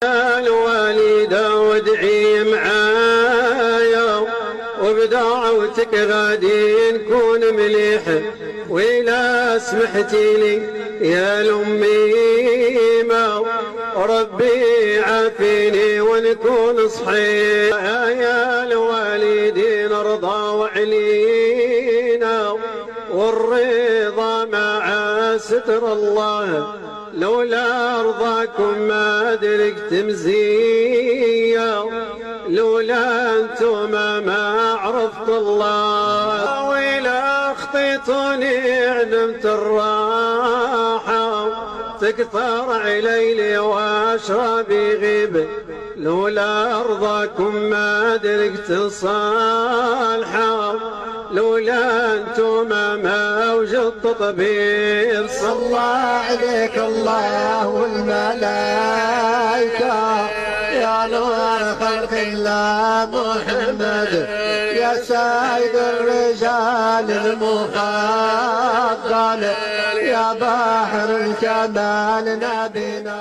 الوالدة وادعي معايا وبدعوتك غادي نكون مليح، وإلا سمحتي لي يا الأميمة ربي عافيني ونكون صحيح. يا الوالدين ارضى وعلينا والرضا مع ستر الله، لولا رضاكم ما دركت مزية، لولا انتم ما عرفت الله، وإلا خطيتوني علمت الراحة تكثر علي واشرب غيب، لولا ارضاكم ما دركت صالحة، لولا انتم ما وجدت طبيب. صلى عليك الله والملائكة يا نور خلق الله محمد، يا سيد الرجال المفضل، يا بحر الكمال نبينا.